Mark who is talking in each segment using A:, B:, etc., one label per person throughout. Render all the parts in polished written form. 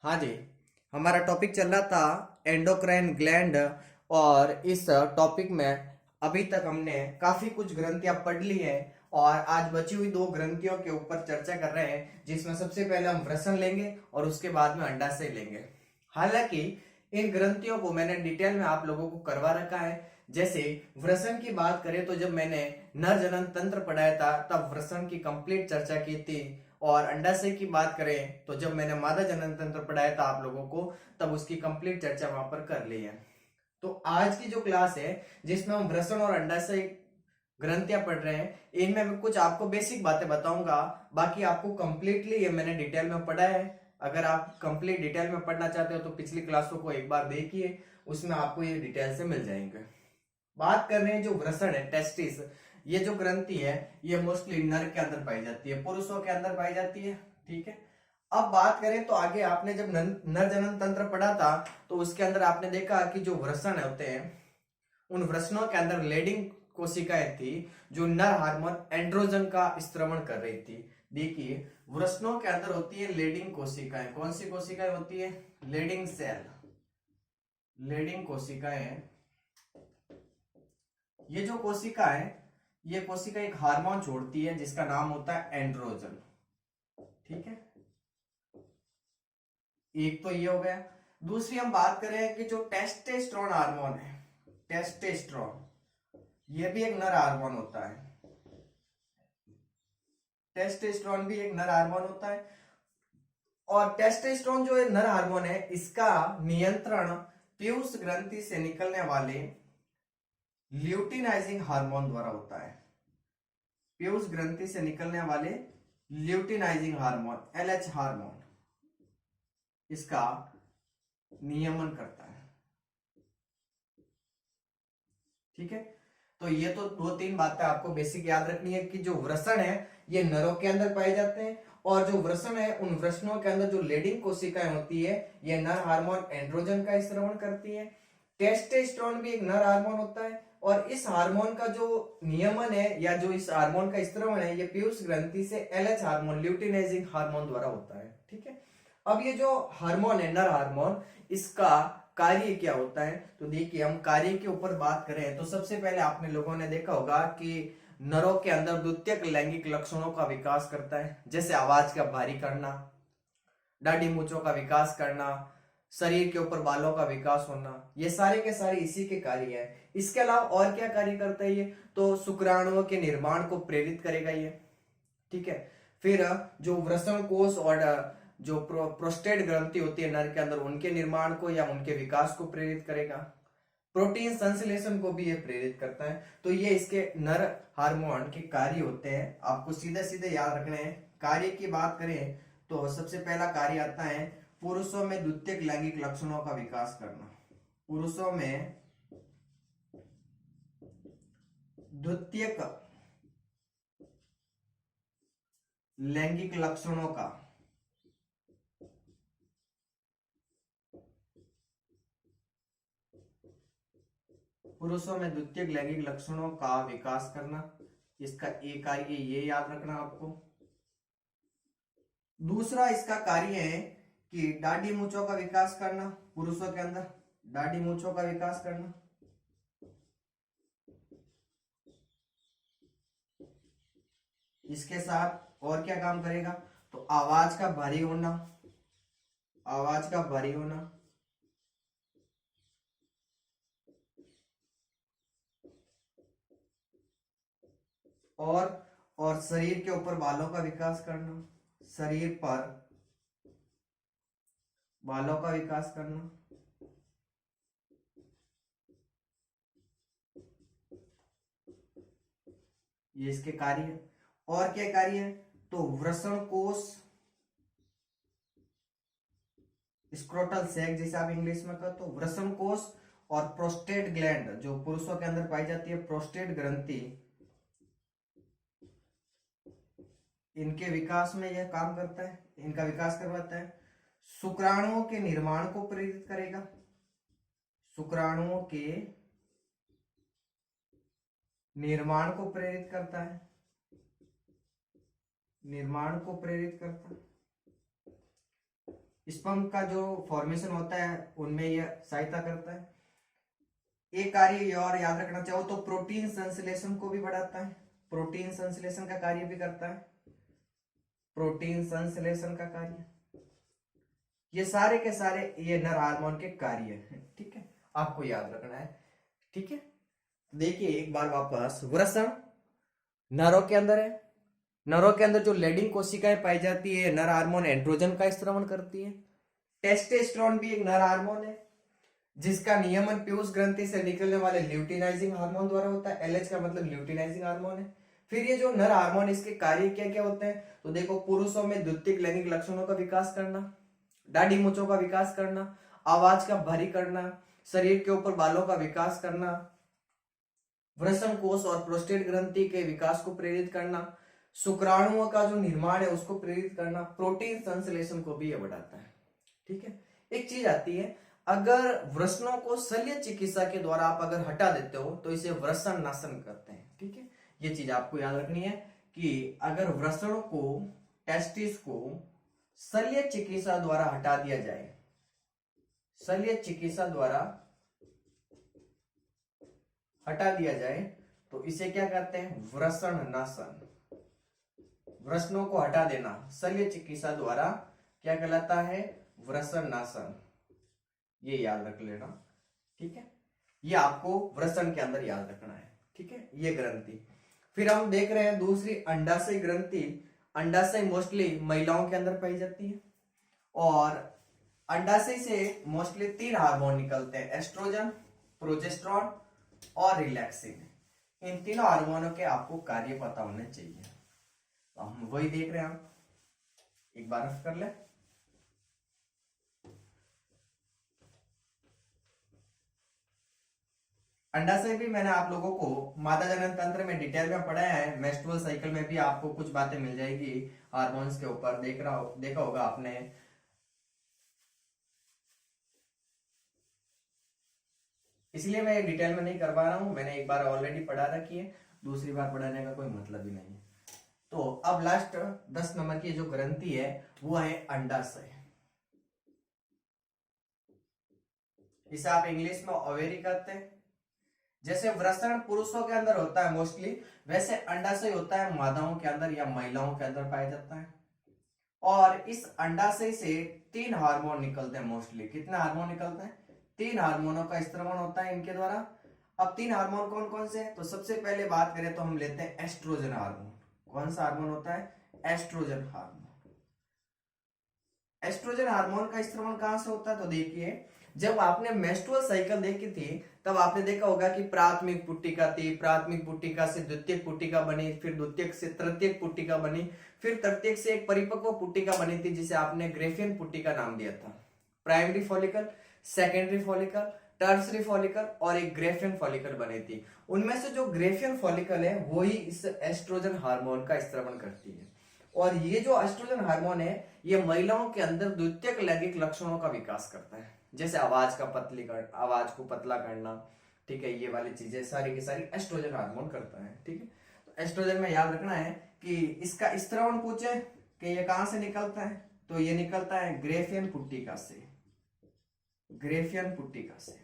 A: हाँ जी। हमारा टॉपिक चल रहा था एंडोक्राइन ग्लैंड। और इस टॉपिक में अभी तक हमने काफी कुछ ग्रंथियां पढ़ ली है। और आज बची हुई दो ग्रंथियों के ऊपर चर्चा कर रहे हैं, जिसमें सबसे पहले हम वृषण लेंगे और उसके बाद में अंडाशय लेंगे। हालांकि इन ग्रंथियों को मैंने डिटेल में आप लोगों को करवा रखा है। जैसे वृषण की बात करें तो जब मैंने नर जनन तंत्र पढ़ाया था तब वृषण की कंप्लीट चर्चा की थी। और अंडाशय की बात करें तो जब मैंने मादा जनन तंत्र पढ़ाया था आप लोगों को तब उसकी कंप्लीट चर्चा वहां पर कर ली है। तो आज की जो क्लास है जिसमें हम वृषण और अंडाशय ग्रंथियां पढ़ रहे हैं, इनमें मैं कुछ आपको बेसिक बातें बताऊंगा। बाकी आपको कंप्लीटली ये मैंने डिटेल में पढ़ा है। अगर आप कंप्लीट डिटेल में पढ़ना चाहते हो तो पिछली क्लासों को एक बार देखिए, उसमें आपको ये डिटेल से मिल जाएंगे। बात कर रहे हैं जो वृषण है, टेस्टिस, ये जो ग्रंथि है ये मोस्टली नर के अंदर पाई जाती है, पुरुषों के अंदर पाई जाती है। ठीक है। अब बात करें तो आगे आपने जब नर जनन तंत्र पढ़ा था तो उसके अंदर आपने देखा कि जो वृषण होते हैं उन वृषणों के अंदर लेडिंग कोशिकाएं थी जो नर हार्मोन एंड्रोजन का स्त्रवण कर रही थी। देखिए, वृषणों के अंदर होती है लेडिंग कोशिकाएं। कौन सी कोशिकाएं होती है? लेडिंग सेल, लेडिंग कोशिकाएं। ये जो कोशिका है, ये कोशिका एक हार्मोन छोड़ती है जिसका नाम होता है एंड्रोजन। ठीक है, एक तो ये हो गया। दूसरी हम बात करें कि जो टेस्टोस्टेरोन हार्मोन है, टेस्टोस्टेरोन, ये भी एक नर हार्मोन होता है। टेस्टोस्टेरोन भी एक नर हार्मोन होता है। और टेस्टोस्टेरोन जो नर हार्मोन है इसका नियंत्रण पीयूष ग्रंथि से निकलने वाले ल्यूटिनाइजिंग हार्मोन द्वारा होता है। पीयूष ग्रंथि से निकलने वाले ल्यूटिनाइजिंग हार्मोन, एलएच हार्मोन, इसका नियमन करता है। ठीक है। तो ये तो दो तीन बातें आपको बेसिक याद रखनी है कि जो वृषण है ये नरों के अंदर पाए जाते हैं, और जो वृषण है उन वृषणों के अंदर जो लेडिंग कोशिकाएं होती है ये नर हार्मोन एंड्रोजन का स्रावन करती है। टेस्टोस्टेरोन भी एक नर हार्मोन होता है, और इस हार्मोन का जो नियमन है या जो इस हार्मोन का स्रावन है ये पीयूष ग्रंथि से एलएच हार्मोन, ल्यूटिनाइजिंग हार्मोन द्वारा होता है। ठीक है। अब ये जो हार्मोन है नर हार्मोन, इसका कार्य क्या होता है? तो देखिए, हम कार्य के ऊपर बात करें तो सबसे पहले आपने लोगों ने देखा होगा कि नरों के अंदर द्वितीयक लैंगिक लक्षणों का विकास करता है, जैसे आवाज का भारी करना, दाढ़ी मूंछों का विकास करना, शरीर के ऊपर बालों का विकास होना, ये सारे के सारे इसी के कार्य है। इसके अलावा और क्या कार्य करता है ये? तो शुक्राणुओं के निर्माण को प्रेरित करेगा ये। ठीक है। फिर जो वृषण कोष और जो प्रोस्टेट ग्रंथि होती है नर के अंदर, उनके निर्माण को या उनके विकास को प्रेरित करेगा। प्रोटीन संश्लेषण को भी ये प्रेरित करता है। तो ये इसके नर हार्मोन के कार्य होते हैं, आपको सीधे सीधे याद रखने हैं। कार्य की बात करें तो सबसे पहला कार्य आता है पुरुषों में द्वितीयक लैंगिक लक्षणों का विकास करना। पुरुषों में द्वितीयक लैंगिक लक्षणों का पुरुषों में द्वितीयक लैंगिक लक्षणों का विकास करना, इसका एक कार्य ये याद रखना आपको। दूसरा इसका कार्य है कि दाढ़ी मूंछों का विकास करना, पुरुषों के अंदर दाढ़ी मूंछों का विकास करना। इसके साथ और क्या काम करेगा? तो आवाज का भारी होना, आवाज का भारी होना, और शरीर के ऊपर बालों का विकास करना, शरीर पर बालों का विकास करना। ये इसके कार्य है। और क्या कार्य है? तो वृषण कोष, स्क्रोटल सैक जिसे आप इंग्लिश में कहते हो, वृषण कोष और प्रोस्टेट ग्लैंड जो पुरुषों के अंदर पाई जाती है, प्रोस्टेट ग्रंथि, इनके विकास में यह काम करता है, इनका विकास करवाता है। शुक्राणुओं के निर्माण को प्रेरित करेगा, शुक्राणुओं के निर्माण को प्रेरित करता है, निर्माण को प्रेरित करता है। स्पर्म का जो फॉर्मेशन होता है उनमें यह सहायता करता है। एक कार्य और याद रखना चाहो तो प्रोटीन संश्लेषण को भी बढ़ाता है, प्रोटीन संश्लेषण का कार्य भी करता है, प्रोटीन संश्लेषण का कार्य। ये सारे के सारे ये नर हार्मोन के कार्य हैं, ठीक है, आपको याद रखना है, ठीक है। देखिए एक बार वापस, वृषण नरों के अंदर है, नरों के अंदर जो लेडिंग कोशिकाएं पाई जाती है, नर हार्मोन एंड्रोजन का स्त्रवण करती है। टेस्टोस्टेरोन भी एक नर हार्मोन है जिसका नियमन पीयूष ग्रंथि से निकलने वाले ल्यूटिनाइजिंग हार्मोन द्वारा होता है। एलएच का मतलब ल्यूटिनाइजिंग हार्मोन है। फिर ये जो नर हार्मोन, इसके कार्य क्या क्या होते हैं, तो देखो, पुरुषों में द्वितीयक लैंगिक लक्षणों का विकास करना, दाढ़ी मूंछों का विकास करना, आवाज का भारी करना, शरीर के ऊपर बालों का विकास करना, वृषण कोष और प्रोस्टेट ग्रंथि के विकास को प्रेरित करना, शुक्राणुओं का जो निर्माण है उसको प्रेरित करना, प्रोटीन संश्लेषण को भी यह बढ़ाता है, ठीक है। एक चीज आती है, अगर वृषणों को शल्य चिकित्सा के द्वारा आप अगर हटा देते हो तो इसे वृषण नाशन करते हैं, ठीक है। ये चीज आपको याद रखनी है कि अगर वृषणों को, टेस्टिस को शल्य चिकित्सा द्वारा हटा दिया जाए, शल्य चिकित्सा द्वारा हटा दिया जाए तो इसे क्या कहते हैं, वृषण नाशन। वृषणों को हटा देना शल्य चिकित्सा द्वारा क्या कहलाता है, वृषण नाशन। ये याद रख लेना, ठीक है। ये आपको वृषण के अंदर याद रखना है, ठीक है, ये ग्रंथि। फिर हम देख रहे हैं दूसरी अंडाशय ग्रंथि। अंडाशय मोस्टली महिलाओं के अंदर पाई जाती है और अंडाशय से मोस्टली 3 हार्मोन निकलते हैं, एस्ट्रोजन, प्रोजेस्टेरॉन और रिलैक्सिन। इन तीनों हार्मोनों के आपको कार्य पता होने चाहिए। तो हम वही देख रहे हैं, हम एक बार कर ले। अंडाशय भी मैंने आप लोगों को मादा जनन तंत्र में डिटेल में पढ़ाया है, मेंस्ट्रुअल साइकिल में भी आपको कुछ बातें मिल जाएगी हार्मोन्स के ऊपर, देखा होगा आपने। इसलिए मैं डिटेल में नहीं करवा रहा हूं, मैंने एक बार ऑलरेडी पढ़ा रखी है, दूसरी बार पढ़ाने का कोई मतलब ही नहीं है। तो अब लास्ट 10 नंबर की जो ग्रंथि है वो है अंडाशय। इसे आप इंग्लिश में ओवेरी कहते हैं। जैसे वृषण पुरुषों के अंदर होता है मोस्टली, वैसे अंडाशय होता है मादाओं के अंदर या महिलाओं के अंदर पाया जाता है। और इस अंडाशय से 3 हार्मोन निकलते हैं मोस्टली। कितने हार्मोन निकलते हैं, 3 हार्मोनों का स्त्रवण होता है इनके द्वारा। अब 3 हार्मोन कौन कौन से हैं, तो सबसे पहले बात करें तो हम लेते हैं एस्ट्रोजन हार्मोन। कौन सा हार्मोन होता है, एस्ट्रोजन हार्मोन। एस्ट्रोजन हार्मोन का स्त्रवण कहां से होता है, तो देखिए, जब आपने मेंस्ट्रुअल साइकिल देखी थी तब आपने देखा होगा कि प्राथमिक पुट्टिका थी, प्राथमिक पुट्टिका से द्वितीयक पुट्टिका बनी, फिर द्वितीयक से तृतीयक पुट्टिका बनी, फिर तृतीयक से एक परिपक्व पुट्टिका बनी थी जिसे आपने ग्रेफियन पुट्टिका नाम दिया था। Primary follicle, secondary follicle, tertiary follicle और एक ग्रेफियन फॉलिकल बनी थी। उनमें से जो ग्रेफियन फॉलिकल है वही इस एस्ट्रोजन हार्मोन का स्त्रवण करती है। और ये जो एस्ट्रोजन हार्मोन है ये महिलाओं के अंदर द्वितीयक लैंगिक लक्षणों का विकास करता है, जैसे आवाज को पतला करना, ठीक है, ये वाली चीजें सारी की सारी एस्ट्रोजन हार्मोन करता है, ठीक है। तो एस्ट्रोजन में याद रखना है कि इसका स्त्रवण पूछे कि ये कहां से निकलता है, तो ये निकलता है ग्रेफियन पुट्टिका से, ग्रेफियन पुट्टिका से,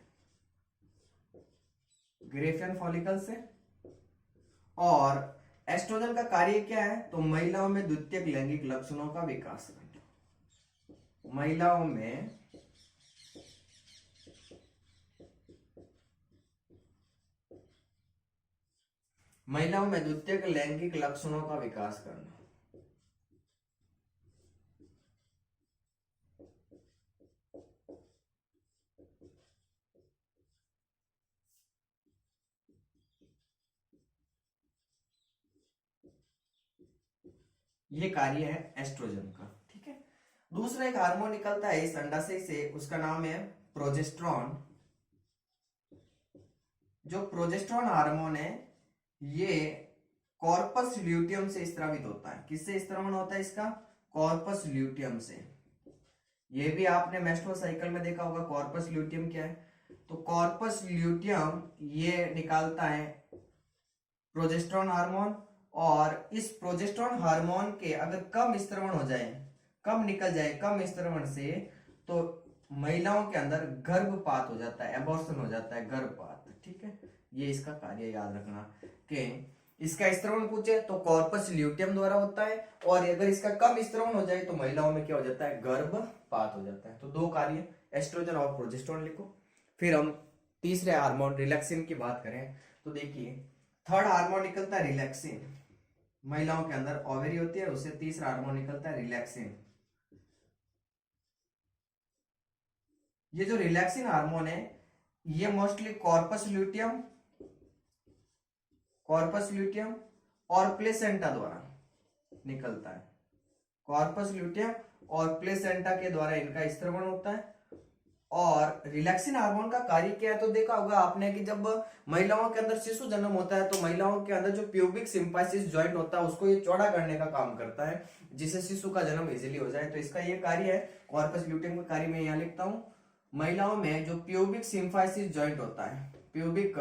A: ग्रेफियन फॉलिकल से। और एस्ट्रोजन का कार्य क्या है, तो महिलाओं में द्वितीयक लैंगिक लक्षणों का विकास करना। महिलाओं में द्वितीयक लैंगिक लक्षणों का विकास करना। ये कार्य है एस्ट्रोजन का, ठीक है। दूसरा एक हार्मोन निकलता है इस अंडाशय से, उसका नाम है प्रोजेस्टेरॉन। जो प्रोजेस्टेरॉन हार्मोन है ये कॉर्पस ल्यूटियम से स्रावित होता है। किससे स्त्रवण होता है इसका, कॉर्पस ल्यूटियम से। ये भी आपने मेंस्ट्रुअल साइकिल में देखा होगा कॉर्पस ल्यूटियम क्या है, तो कॉर्पस ल्यूटियम ये निकालता है प्रोजेस्टेरॉन हार्मोन। और इस प्रोजेस्टेरॉन हार्मोन के अगर कम स्त्रवण हो जाए, कम निकल जाए, कम स्त्रवण से, तो महिलाओं के अंदर गर्भपात हो जाता है, एबॉर्शन हो जाता है, गर्भपात। ठीक है, ये इसका कार्य याद रखना कि इसका स्त्रवण पूछे तो कॉर्पस ल्यूटियम द्वारा होता है, और अगर इसका कम स्त्रवण हो जाए तो महिलाओं में क्या हो जाता है, गर्भपात हो जाता है। तो दो कार्य एस्ट्रोजन और प्रोजेस्टेरोन लिखो। फिर हम तीसरे हार्मोन रिलैक्सिन की बात करें तो देखिए थर्ड हार्मोन निकलता है रिलैक्सिन। महिलाओं के अंदर ओवरी होती है, उससे तीसरा हार्मोन निकलता है रिलैक्सिन। ये जो रिलैक्सिन हार्मोन है ये मोस्टली कॉर्पस ल्यूटियम और प्लेसेंटा द्वारा निकलता है। कॉर्पस ल्यूटियम और प्लेसेंटा के द्वारा इनका स्त्रवण होता है। और रिलैक्सिन हार्मोन का कार्य क्या है, तो देखा होगा आपने कि जब महिलाओं के अंदर शिशु जन्म होता है तो महिलाओं के अंदर जो प्यूबिक सिंपाइसिस जॉइंट होता है उसको ये चौड़ा करने का काम करता है, जिससे शिशु का जन्म इजीली हो जाए। तो इसका ये कार्य है। कॉर्पस ल्यूटियम का कार्य मैं यहाँ लिखता हूं। महिलाओं में जो प्यूबिक सिंफाइसिस जॉइंट होता है, प्यूबिक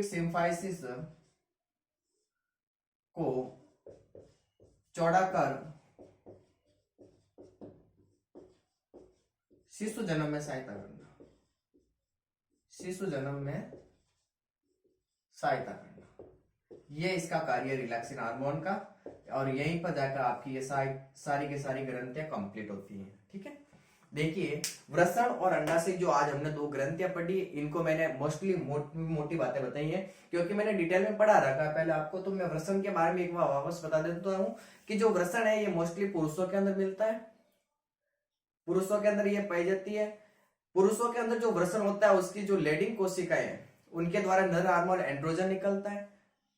A: सिंफाइसिस को चौड़ा कर शिशु जन्म में सहायता करना, शिशु जन्म में सहायता करना, ये इसका कार्य रिलैक्सिन हार्मोन का। और यहीं पर जाकर आपकी ये सारी की सारी ग्रंथियां कंप्लीट होती हैं। ठीक है, देखिए वृषण और अंडाशय जो आज हमने दो ग्रंथियां पढ़ी, इनको मैंने मोस्टली मोटी बातें बताई हैं क्योंकि मैंने डिटेल में पढ़ा रखा है पहले आपको। तो मैं वृषण के बारे में एक बार वापस बता देता हूँ कि जो वृषण है ये मोस्टली पुरुषों के अंदर मिलता है, पुरुषों के अंदर ये पाई जाती है। पुरुषों के अंदर जो वृषण होता है उसकी जो लेडिंग कोशिकाएं हैं उनके द्वारा नर हार्मोन एंड्रोजन निकलता है।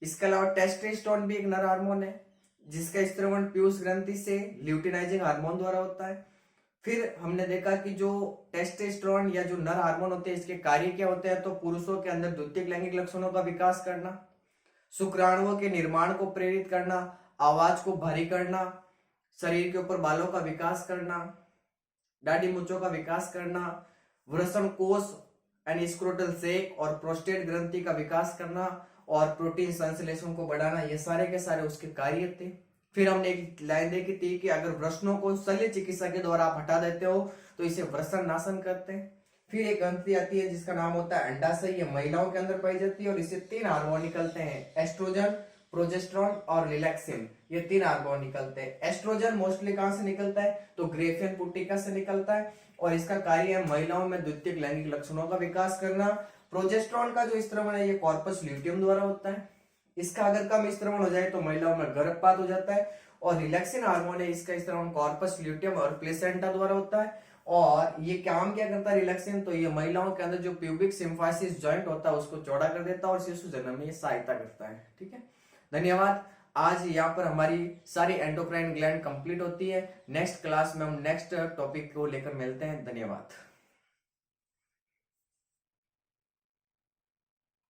A: इसके अलावा टेस्टोस्टेरोन भी एक नर हार्मोन है जिसका स्त्रवण पीयूष ग्रंथि से ल्यूटिनाइजिंग हार्मोन द्वारा होता है। फिर हमने देखा कि जो टेस्टोस्टेरोन या जो नर हार्मोन होते हैं इसके कार्य क्या होते हैं, तो पुरुषों के अंदर द्वितीयक लैंगिक लक्षणों का विकास करना, शुक्राणुओं के निर्माण को प्रेरित करना, आवाज को भारी करना, शरीर के ऊपर बालों का विकास करना, दाढ़ी मूंछों का विकास करना, वृषण कोष यानी स्क्रोटल सेक और प्रोस्टेट ग्रंथि का विकास करना और प्रोटीन संश्लेषण को बढ़ाना, ये सारे के सारे उसके कार्य थे। फिर हमने एक लाइन देखी थी कि अगर वृषणों को शल्य चिकित्सा के द्वारा आप हटा देते हो तो इसे वृषण नाशन करते हैं। फिर एक ग्रंथि आती है जिसका नाम होता है अंडाशय, ये महिलाओं के अंदर पाई जाती है और इससे तीन हार्मोन निकलते हैं, एस्ट्रोजन, प्रोजेस्टेरोन और रिलैक्सिन, ये तीन हार्मोन निकलते हैं। एस्ट्रोजन मोस्टली कहां से निकलता है, तो ग्रेफियन पुटिका से निकलता है और इसका कार्य है महिलाओं में द्वितीयक लैंगिक लक्षणों का विकास करना। प्रोजेस्टेरोन का जो स्त्रवण है ये कॉर्पस ल्यूटियम द्वारा होता है, इसका अगर कम स्त्रवण हो जाए तो महिलाओं में गर्भपात हो जाता है। और रिलैक्सिन हार्मोन है, इसका स्त्रवण कॉर्पस ल्यूटियम और प्लेसेंटा द्वारा होता है। और ये काम क्या करता है रिलैक्सिन, तो ये महिलाओं के अंदर जो प्यूबिक सिंफाइसिस जॉइंट होता है उसको चौड़ा कर देता है और शिशु जन्म में ये सहायता करता है। ठीक है, धन्यवाद। आज यहाँ पर हमारी सारी एंडोक्राइन ग्लैंड कंप्लीट होती है। नेक्स्ट क्लास में हम नेक्स्ट टॉपिक को लेकर मिलते हैं। धन्यवाद।